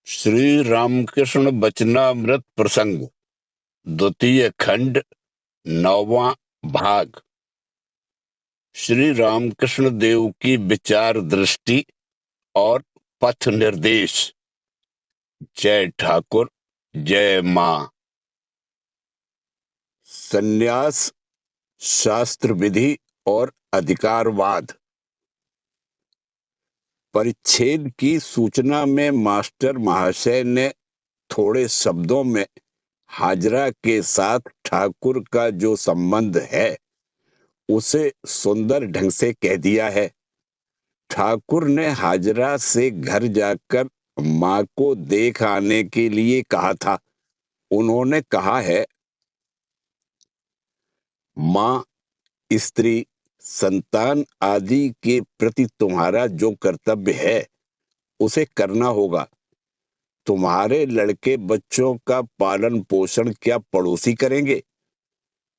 श्री रामकृष्ण वचनामृत प्रसंग, द्वितीय खंड, 9वां भाग। श्री रामकृष्ण देव की विचार दृष्टि और पथ निर्देश। जय ठाकुर, जय मां। संन्यास, शास्त्र विधि और अधिकारवाद। परिच्छेद की सूचना में मास्टर महाशय ने थोड़े शब्दों में हाजरा के साथ ठाकुर का जो संबंध है उसे सुंदर ढंग से कह दिया है। ठाकुर ने हाजरा से घर जाकर माँ को देख आने के लिए कहा था। उन्होंने कहा है, माँ, स्त्री, संतान आदि के प्रति तुम्हारा जो कर्तव्य है उसे करना होगा। तुम्हारे लड़के बच्चों का पालन पोषण क्या पड़ोसी करेंगे?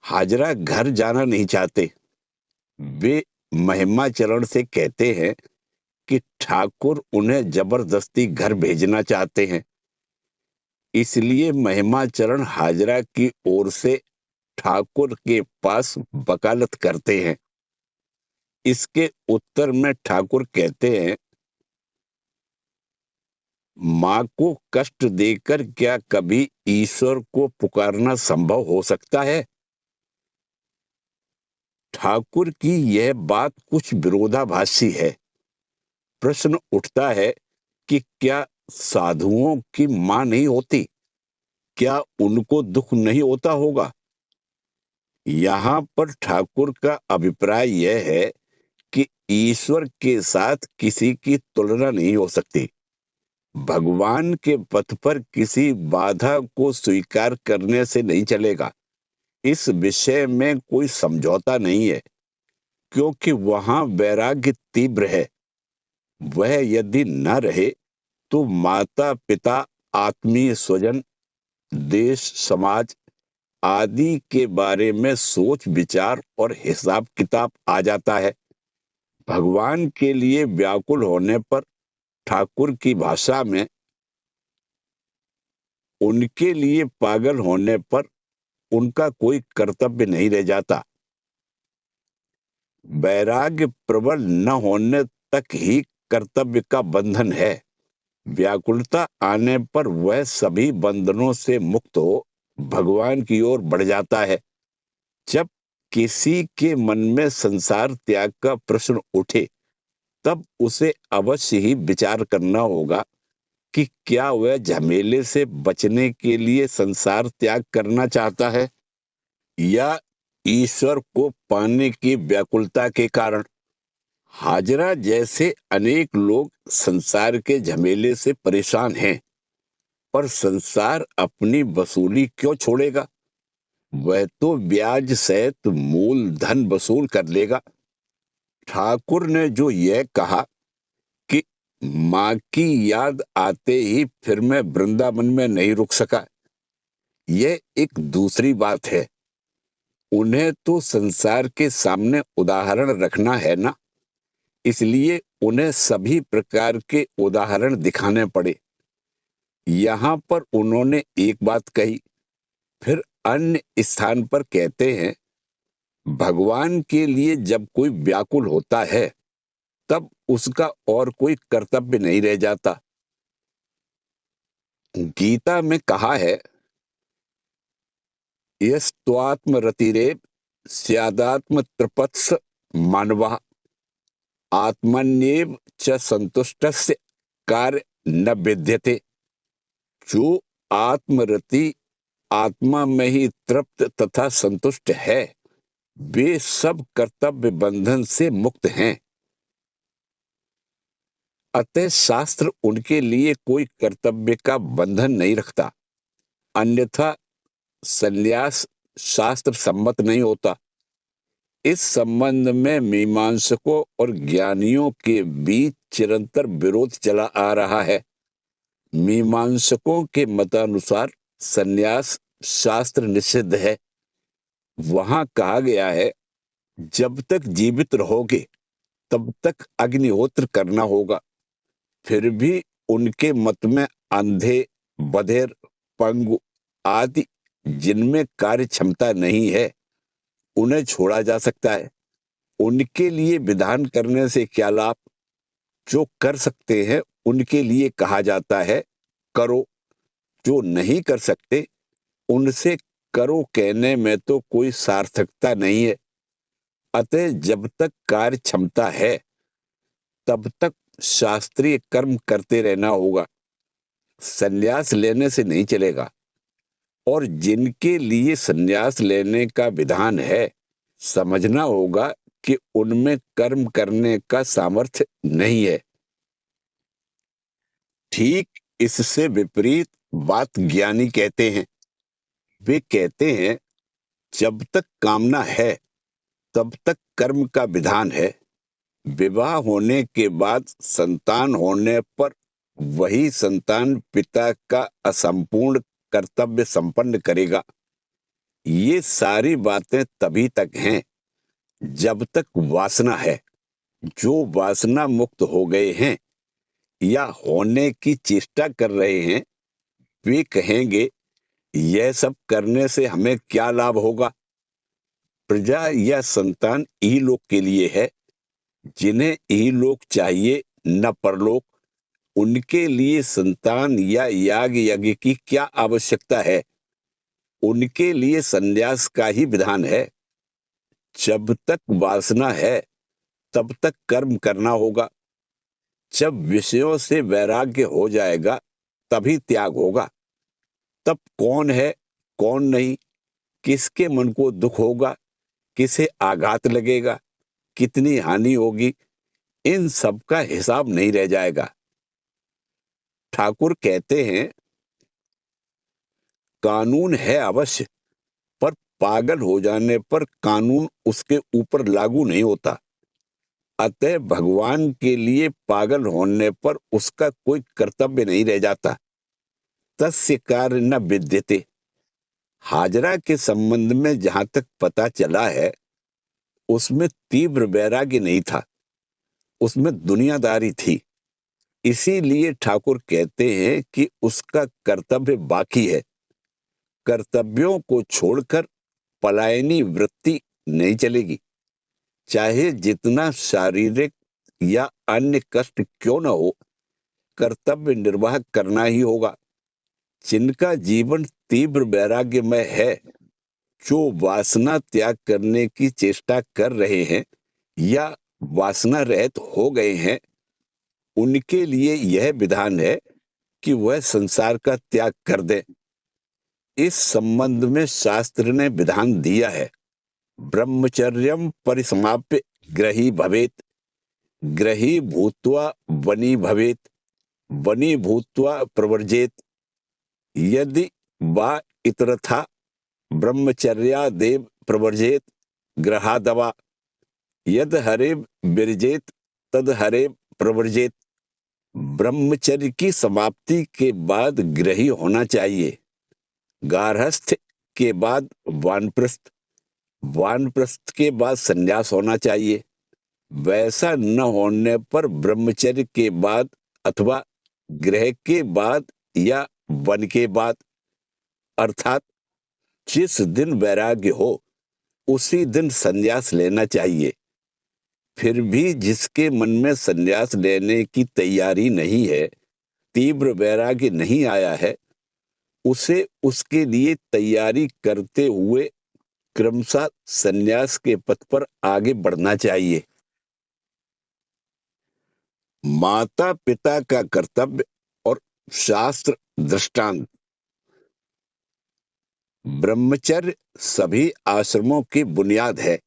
हाजरा घर जाना नहीं चाहते। वे महिमाचरण से कहते हैं कि ठाकुर उन्हें जबरदस्ती घर भेजना चाहते हैं। इसलिए महिमाचरण हाजरा की ओर से ठाकुर के पास वकालत करते हैं। इसके उत्तर में ठाकुर कहते हैं, माँ को कष्ट देकर क्या कभी ईश्वर को पुकारना संभव हो सकता है? ठाकुर की यह बात कुछ विरोधाभासी है। प्रश्न उठता है कि क्या साधुओं की माँ नहीं होती? क्या उनको दुख नहीं होता होगा? यहाँ पर ठाकुर का अभिप्राय यह है कि ईश्वर के साथ किसी की तुलना नहीं हो सकती। भगवान के पथ पर किसी बाधा को स्वीकार करने से नहीं चलेगा। इस विषय में कोई समझौता नहीं है, क्योंकि वहां वैराग्य तीव्र है। वह यदि न रहे तो माता पिता, आत्मीय स्वजन, देश समाज आदि के बारे में सोच विचार और हिसाब किताब आ जाता है। भगवान के लिए व्याकुल होने पर ठाकुर की भाषा में उनके लिए पागल होने पर उनका कोई कर्तव्य नहीं रह जाता। वैराग्य प्रबल न होने तक ही कर्तव्य का बंधन है। व्याकुलता आने पर वह सभी बंधनों से मुक्त हो भगवान की ओर बढ़ जाता है। जब किसी के मन में संसार त्याग का प्रश्न उठे तब उसे अवश्य ही विचार करना होगा कि क्या वह झमेले से बचने के लिए संसार त्याग करना चाहता है या ईश्वर को पाने की व्याकुलता के कारण। हाजरा जैसे अनेक लोग संसार के झमेले से परेशान हैं, पर संसार अपनी वसूली क्यों छोड़ेगा? वह तो ब्याज सहित मूल धन वसूल कर लेगा। ठाकुर ने जो यह कहा कि माँ की याद आते ही फिर मैं वृंदावन में नहीं रुक सका, यह एक दूसरी बात है। उन्हें तो संसार के सामने उदाहरण रखना है ना, इसलिए उन्हें सभी प्रकार के उदाहरण दिखाने पड़े। यहाँ पर उन्होंने एक बात कही, फिर अन्य स्थान पर कहते हैं, भगवान के लिए जब कोई व्याकुल होता है तब उसका और कोई कर्तव्य नहीं रह जाता। गीता में कहा है, यस्त्वात्मरतिरेव स्यादात्म तृपत्स मानवः आत्मन्येव च संतुष्टस्य कार्य न विद्यते। जो आत्मरति, आत्मा में ही तृप्त तथा संतुष्ट है, वे सब कर्तव्य बंधन से मुक्त हैं। अतः शास्त्र उनके लिए कोई कर्तव्य का बंधन नहीं रखता, अन्यथा संन्यास शास्त्र सम्मत नहीं होता। इस संबंध में मीमांसकों और ज्ञानियों के बीच चिरंतर विरोध चला आ रहा है। मीमांसकों के मतानुसार संन्यास शास्त्र निषिद्ध है। वहां कहा गया है, जब तक जीवित रहोगे तब तक अग्निहोत्र करना होगा। फिर भी उनके मत में अंधे, बधिर, पंगु आदि जिनमें कार्य क्षमता नहीं है, उन्हें छोड़ा जा सकता है। उनके लिए विधान करने से क्या लाभ? जो कर सकते हैं उनके लिए कहा जाता है करो, जो नहीं कर सकते उनसे करो कहने में तो कोई सार्थकता नहीं है। अतः जब तक कार्य क्षमता है तब तक शास्त्रीय कर्म करते रहना होगा, संन्यास लेने से नहीं चलेगा। और जिनके लिए संन्यास लेने का विधान है, समझना होगा कि उनमें कर्म करने का सामर्थ्य नहीं है। ठीक इससे विपरीत बात ज्ञानी कहते हैं। वे कहते हैं जब तक कामना है तब तक कर्म का विधान है। विवाह होने के बाद संतान होने पर वही संतान पिता का असंपूर्ण कर्तव्य संपन्न करेगा। ये सारी बातें तभी तक हैं जब तक वासना है। जो वासना मुक्त हो गए हैं या होने की चेष्टा कर रहे हैं, वे कहेंगे यह सब करने से हमें क्या लाभ होगा? प्रजा या संतान इहलोक के लिए है। जिन्हें इहलोक चाहिए न परलोक, उनके लिए संतान या याग यज्ञ की क्या आवश्यकता है? उनके लिए संन्यास का ही विधान है। जब तक वासना है तब तक कर्म करना होगा। जब विषयों से वैराग्य हो जाएगा तभी त्याग होगा। तब कौन है कौन नहीं, किसके मन को दुख होगा, किसे आघात लगेगा, कितनी हानि होगी, इन सब का हिसाब नहीं रह जाएगा। ठाकुर कहते हैं कानून है अवश्य, पर पागल हो जाने पर कानून उसके ऊपर लागू नहीं होता। अतः भगवान के लिए पागल होने पर उसका कोई कर्तव्य नहीं रह जाता। तस्य कार्य न विद्यते। हाजरा के संबंध में जहां तक पता चला है, उसमें तीव्र वैराग्य नहीं था, उसमें दुनियादारी थी। इसीलिए ठाकुर कहते हैं कि उसका कर्तव्य बाकी है। कर्तव्यों को छोड़कर पलायनी वृत्ति नहीं चलेगी। चाहे जितना शारीरिक या अन्य कष्ट क्यों न हो, कर्तव्य निर्वाह करना ही होगा। जिनका जीवन तीव्र वैराग्यमय है, जो वासना त्याग करने की चेष्टा कर रहे हैं या वासना रहित हो गए हैं, उनके लिए यह विधान है कि वह संसार का त्याग कर दें। इस संबंध में शास्त्र ने विधान दिया है, ब्रह्मचर्यम परिसमाप्य ग्रही भवेत, ग्रही भूत्वा वनी भवेत, वनी भूत्वा प्रवर्जेत। यदि वा इतरथा ब्रह्मचर्यादेव प्रवर्जेत ग्रहादवा, यद हरे विरजेत तद हरे प्रवर्जेत। ब्रह्मचर्य की समाप्ति के बाद ग्रही होना चाहिए, गार्हस्थ के बाद वानप्रस्थ, वानप्रस्थ के बाद संन्यास होना चाहिए। वैसा न होने पर ब्रह्मचर्य के बाद अथवा गृह के बाद या वन के बाद, अर्थात जिस दिन वैराग्य हो उसी दिन संन्यास लेना चाहिए। फिर भी जिसके मन में संन्यास लेने की तैयारी नहीं है, तीव्र वैराग्य नहीं आया है, उसे उसके लिए तैयारी करते हुए क्रमशः संन्यास के पथ पर आगे बढ़ना चाहिए। माता पिता का कर्तव्य और शास्त्र दृष्टांत। ब्रह्मचर्य सभी आश्रमों की बुनियाद है,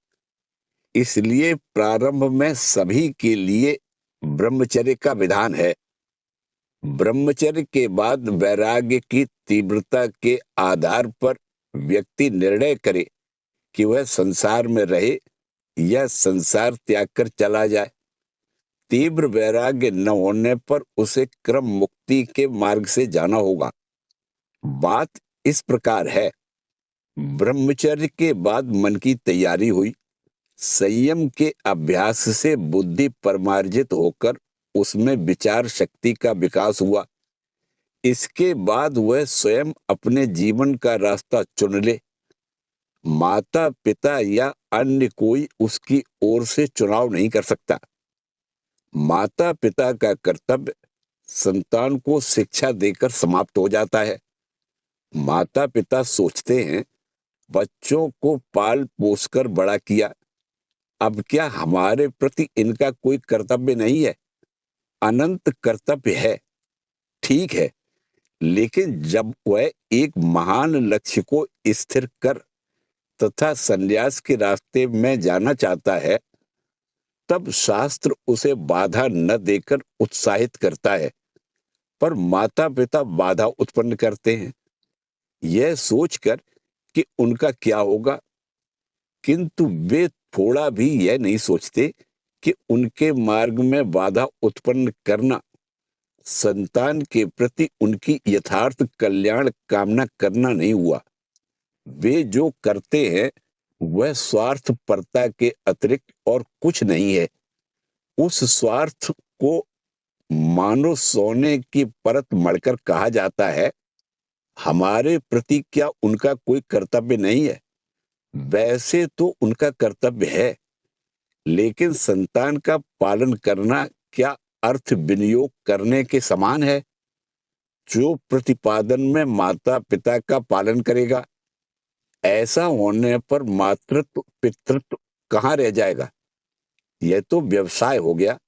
इसलिए प्रारंभ में सभी के लिए ब्रह्मचर्य का विधान है। ब्रह्मचर्य के बाद वैराग्य की तीव्रता के आधार पर व्यक्ति निर्णय करे कि वह संसार में रहे या संसार त्याग कर चला जाए। तीव्र वैराग्य न होने पर उसे क्रम मुक्ति के मार्ग से जाना होगा। बात इस प्रकार है, ब्रह्मचर्य के बाद मन की तैयारी हुई, संयम के अभ्यास से बुद्धि परमार्जित होकर उसमें विचार शक्ति का विकास हुआ। इसके बाद वह स्वयं अपने जीवन का रास्ता चुन ले। माता पिता या अन्य कोई उसकी ओर से चुनाव नहीं कर सकता। माता पिता का कर्तव्य संतान को शिक्षा देकर समाप्त हो जाता है। माता पिता सोचते हैं, बच्चों को पाल पोस कर बड़ा किया, अब क्या हमारे प्रति इनका कोई कर्तव्य नहीं है? अनंत कर्तव्य है, ठीक है, लेकिन जब वह एक महान लक्ष्य को स्थिर कर तथा संन्यास के रास्ते में जाना चाहता है, तब शास्त्र उसे बाधा न देकर उत्साहित करता है, पर माता पिता बाधा उत्पन्न करते हैं, यह सोचकर कि उनका क्या होगा, किंतु वे थोड़ा भी यह नहीं सोचते कि उनके मार्ग में बाधा उत्पन्न करना संतान के प्रति उनकी यथार्थ कल्याण कामना करना नहीं हुआ। वे जो करते हैं वह स्वार्थपरता के अतिरिक्त और कुछ नहीं है। उस स्वार्थ को मानो सोने की परत मढ़कर कहा जाता है। हमारे प्रति क्या उनका कोई कर्तव्य नहीं है? वैसे तो उनका कर्तव्य है, लेकिन संतान का पालन करना क्या अर्थ विनियोग करने के समान है? जो प्रतिपादन में माता पिता का पालन करेगा, ऐसा होने पर मातृत्व पितृत्व कहाँ रह जाएगा? यह तो व्यवसाय हो गया।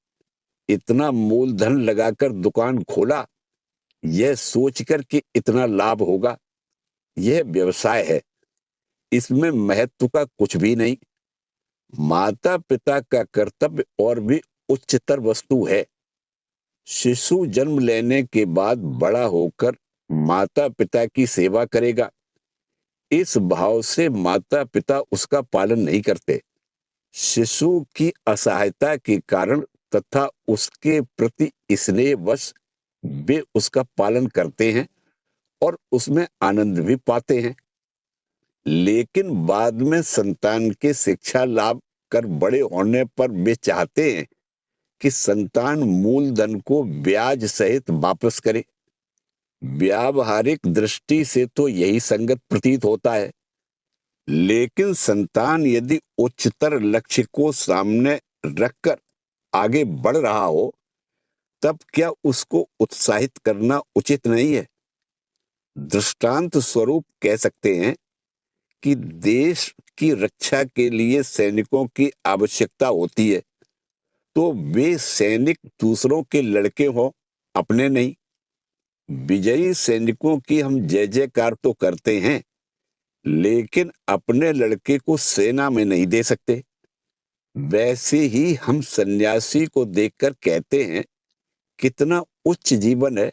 इतना मूलधन लगाकर दुकान खोला, यह सोचकर कि इतना लाभ होगा, यह व्यवसाय है, इसमें महत्व का कुछ भी नहीं। माता पिता का कर्तव्य और भी उच्चतर वस्तु है। शिशु जन्म लेने के बाद बड़ा होकर माता पिता की सेवा करेगा, इस भाव से माता पिता उसका पालन नहीं करते। शिशु की असहायता के कारण तथा उसके प्रति स्नेहवश वे उसका पालन करते हैं और उसमें आनंद भी पाते हैं, लेकिन बाद में संतान के शिक्षा लाभ कर बड़े होने पर वे चाहते हैं कि संतान मूलधन को ब्याज सहित वापस करे। व्यावहारिक दृष्टि से तो यही संगत प्रतीत होता है, लेकिन संतान यदि उच्चतर लक्ष्य को सामने रखकर आगे बढ़ रहा हो, तब क्या उसको उत्साहित करना उचित नहीं है? दृष्टांत स्वरूप कह सकते हैं कि देश की रक्षा के लिए सैनिकों की आवश्यकता होती है, तो वे सैनिक दूसरों के लड़के हों, अपने नहीं। विजयी सैनिकों की हम जय जयकार तो करते हैं, लेकिन अपने लड़के को सेना में नहीं दे सकते। वैसे ही हम सन्यासी को देखकर कहते हैं, कितना उच्च जीवन है,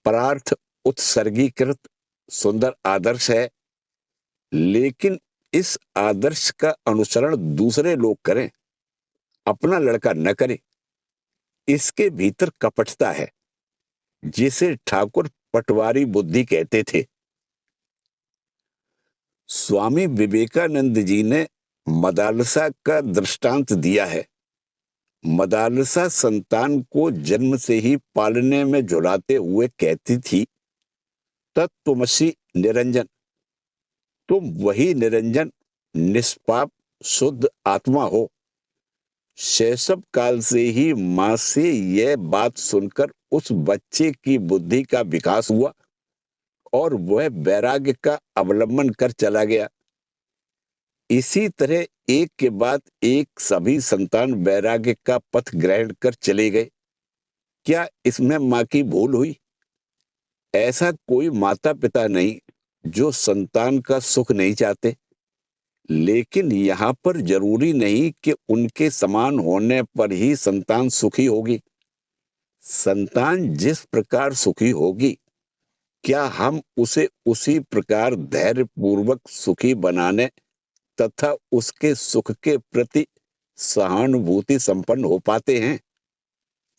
परार्थ उत्सर्गीकृत सुंदर आदर्श है, लेकिन इस आदर्श का अनुसरण दूसरे लोग करें, अपना लड़का न करे। इसके भीतर कपटता है, जिसे ठाकुर पटवारी बुद्धि कहते थे। स्वामी विवेकानंद जी ने मदालसा का दृष्टांत दिया है। मदालसा संतान को जन्म से ही पालने में झुलाते हुए कहती थी, तत्त्वमसि निरंजन, तुम वही निरंजन निष्पाप शुद्ध आत्मा हो। शैशव काल से ही मां से यह बात सुनकर उस बच्चे की बुद्धि का विकास हुआ और वह वैराग्य का अवलंबन कर चला गया। इसी तरह एक के बाद एक सभी संतान वैराग्य का पथ ग्रहण कर चले गए। क्या इसमें मां की भूल हुई? ऐसा कोई माता पिता नहीं जो संतान का सुख नहीं चाहते, लेकिन यहाँ पर जरूरी नहीं कि उनके समान होने पर ही संतान सुखी होगी। संतान जिस प्रकार सुखी होगी, क्या हम उसे उसी प्रकार धैर्य पूर्वक सुखी बनाने तथा उसके सुख के प्रति सहानुभूति संपन्न हो पाते हैं?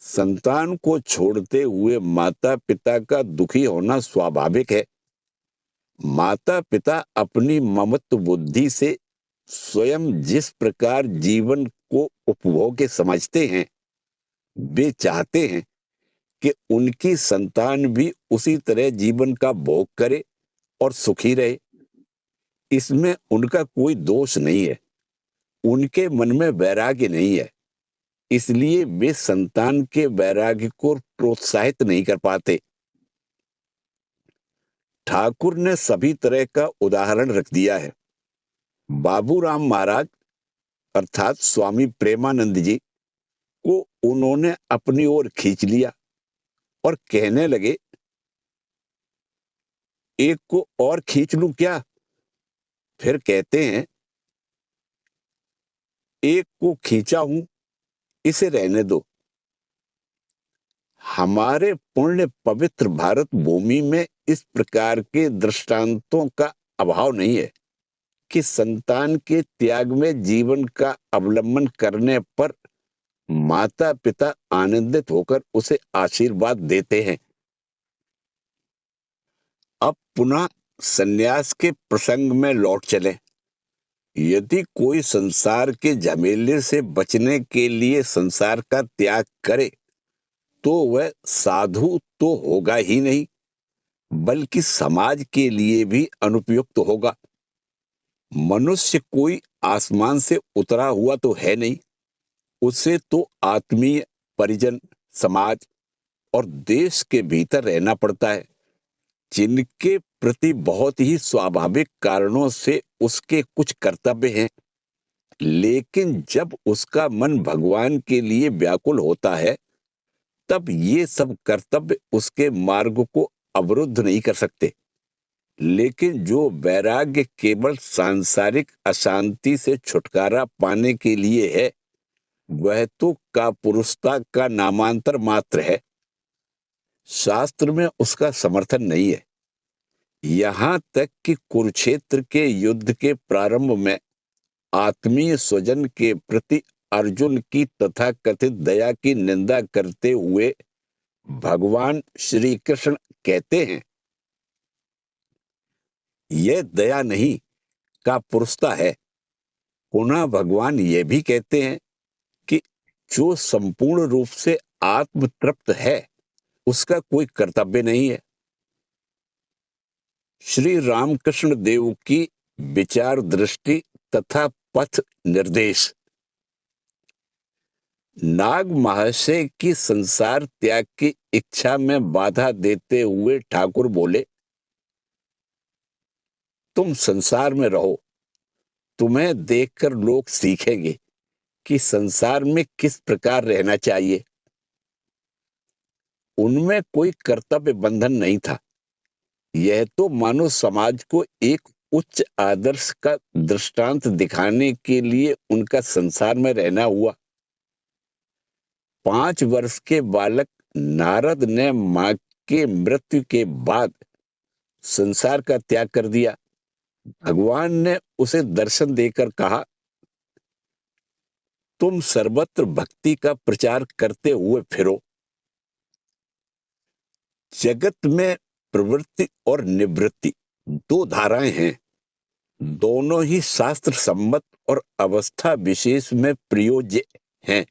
संतान को छोड़ते हुए माता पिता का दुखी होना स्वाभाविक है। माता पिता अपनी ममत्व बुद्धि से स्वयं जिस प्रकार जीवन को उपभोग्य समझते हैं, वे चाहते हैं कि उनकी संतान भी उसी तरह जीवन का भोग करे और सुखी रहे। इसमें उनका कोई दोष नहीं है। उनके मन में वैराग्य नहीं है, इसलिए वे संतान के वैराग्य को प्रोत्साहित नहीं कर पाते। ठाकुर ने सभी तरह का उदाहरण रख दिया है। बाबूराम महाराज अर्थात स्वामी प्रेमानंद जी को उन्होंने अपनी ओर खींच लिया और कहने लगे, एक को और खींच लूं क्या? फिर कहते हैं, एक को खींचा हूं, इसे रहने दो। हमारे पुण्य पवित्र भारत भूमि में इस प्रकार के दृष्टांतों का अभाव नहीं है कि संतान के त्याग में जीवन का अवलंबन करने पर माता पिता आनंदित होकर उसे आशीर्वाद देते हैं। अब पुनः सन्यास के प्रसंग में लौट चले। यदि कोई संसार के झमेले से बचने के लिए संसार का त्याग करे तो वह साधु तो होगा ही नहीं, बल्कि समाज के लिए भी अनुपयुक्त होगा। मनुष्य कोई आसमान से उतरा हुआ तो है नहीं, उसे तो आत्मीय, परिजन, समाज और देश के भीतर रहना पड़ता है, जिनके प्रति बहुत ही स्वाभाविक कारणों से उसके कुछ कर्तव्य हैं। लेकिन जब उसका मन भगवान के लिए व्याकुल होता है, तब ये सब कर्तव्य उसके मार्ग को अवरुद्ध नहीं कर सकते। लेकिन जो वैराग्य केवल सांसारिक अशांति से छुटकारा पाने के लिए है, वह तो कापुरुषता का नामांतर मात्र है। शास्त्र में उसका समर्थन नहीं है। यहां तक कि कुरुक्षेत्र के युद्ध के प्रारंभ में आत्मीय स्वजन के प्रति अर्जुन की तथाकथित दया की निंदा करते हुए भगवान श्री कृष्ण कहते हैं, यह दया नहीं कापुरुषता है। पुनः भगवान ये भी कहते हैं कि जो संपूर्ण रूप से आत्मतृप्त है, उसका कोई कर्तव्य नहीं है। श्री रामकृष्ण देव की विचार दृष्टि तथा पथ निर्देश। नाग महाशय की संसार त्याग की इच्छा में बाधा देते हुए ठाकुर बोले, तुम संसार में रहो, तुम्हें देखकर लोग सीखेंगे कि संसार में किस प्रकार रहना चाहिए। उनमें कोई कर्तव्य बंधन नहीं था। यह तो मानो समाज को एक उच्च आदर्श का दृष्टांत दिखाने के लिए उनका संसार में रहना हुआ। 5 वर्ष के बालक नारद ने मां के मृत्यु के बाद संसार का त्याग कर दिया। भगवान ने उसे दर्शन देकर कहा, तुम सर्वत्र भक्ति का प्रचार करते हुए फिरो। जगत में प्रवृत्ति और निवृत्ति 2 धाराएं हैं। दोनों ही शास्त्र सम्मत और अवस्था विशेष में प्रयोज्य हैं।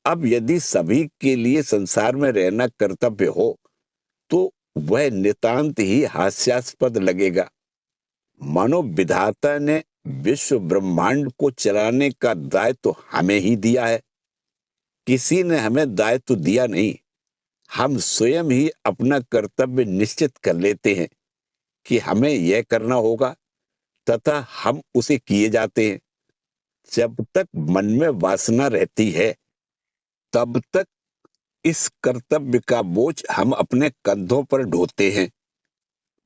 अब यदि सभी के लिए संसार में रहना कर्तव्य हो, तो वह नितांत ही हास्यास्पद लगेगा। मानो विधाता ने विश्व ब्रह्मांड को चलाने का दायित्व हमें ही दिया है। किसी ने हमें दायित्व दिया नहीं, हम स्वयं ही अपना कर्तव्य निश्चित कर लेते हैं कि हमें यह करना होगा, तथा हम उसे किए जाते हैं। जब तक मन में वासना रहती है, तब तक इस कर्तव्य का बोझ हम अपने कंधों पर ढोते हैं।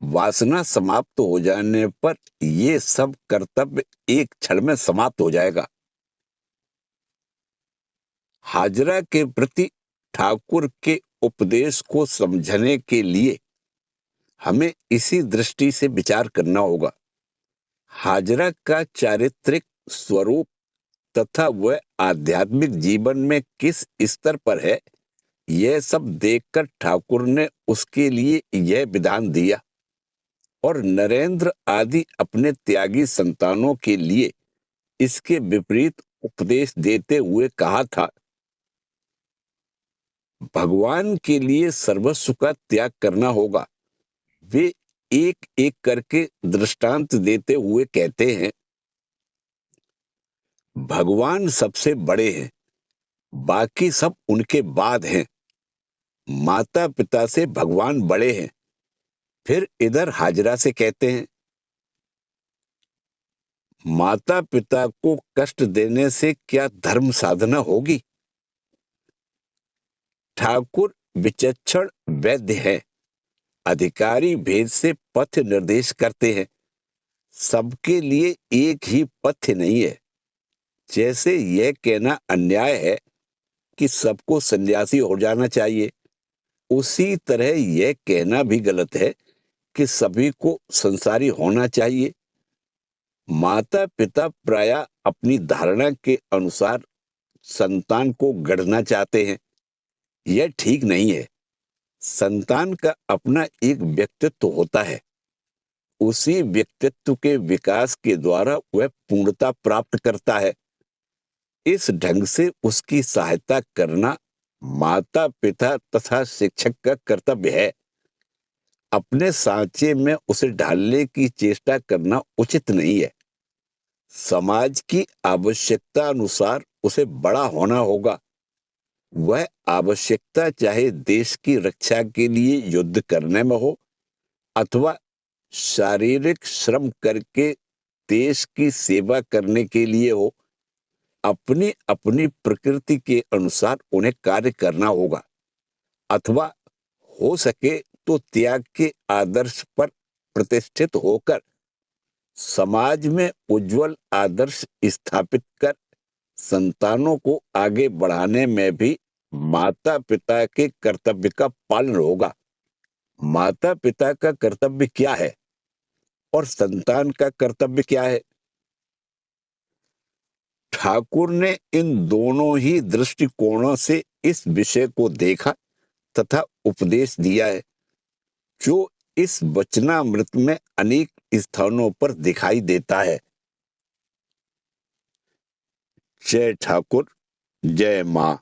वासना समाप्त हो जाने पर ये सब कर्तव्य एक क्षण में समाप्त हो जाएगा। हाजरा के प्रति ठाकुर के उपदेश को समझने के लिए हमें इसी दृष्टि से विचार करना होगा। हाजरा का चारित्रिक स्वरूप तथा वह आध्यात्मिक जीवन में किस स्तर पर है, यह सब देखकर ठाकुर ने उसके लिए यह विधान दिया और नरेंद्र आदि अपने त्यागी संतानों के लिए इसके विपरीत उपदेश देते हुए कहा था, भगवान के लिए सर्वस्व का त्याग करना होगा। वे एक एक करके दृष्टांत देते हुए कहते हैं, भगवान सबसे बड़े हैं, बाकी सब उनके बाद हैं। माता पिता से भगवान बड़े हैं। फिर इधर हाजरा से कहते हैं, माता पिता को कष्ट देने से क्या धर्म साधना होगी। ठाकुर विचक्षण वैद्य है, अधिकारी भेद से पथ निर्देश करते हैं। सबके लिए एक ही पथ नहीं है। जैसे यह कहना अन्याय है कि सबको सन्यासी हो जाना चाहिए, उसी तरह यह कहना भी गलत है कि सभी को संसारी होना चाहिए। माता पिता प्रायः अपनी धारणा के अनुसार संतान को गढ़ना चाहते हैं। यह ठीक नहीं है। संतान का अपना एक व्यक्तित्व होता है। उसी व्यक्तित्व के विकास के द्वारा वह पूर्णता प्राप्त करता है। इस ढंग से उसकी सहायता करना माता पिता तथा शिक्षक का कर्तव्य है। अपने सांचे में उसे ढालने की चेष्टा करना उचित नहीं है। समाज की आवश्यकता अनुसार उसे बड़ा होना होगा। वह आवश्यकता चाहे देश की रक्षा के लिए युद्ध करने में हो अथवा शारीरिक श्रम करके देश की सेवा करने के लिए हो, अपनी अपनी प्रकृति के अनुसार उन्हें कार्य करना होगा। अथवा हो सके तो त्याग के आदर्श पर प्रतिष्ठित होकर समाज में उज्जवल आदर्श स्थापित कर संतानों को आगे बढ़ाने में भी माता पिता के कर्तव्य का पालन होगा। माता पिता का कर्तव्य क्या है और संतान का कर्तव्य क्या है? ठाकुर ने इन दोनों ही दृष्टिकोणों से इस विषय को देखा तथा उपदेश दिया है, जो इस वचनामृत में अनेक स्थानों पर दिखाई देता है। जय ठाकुर, जय मां।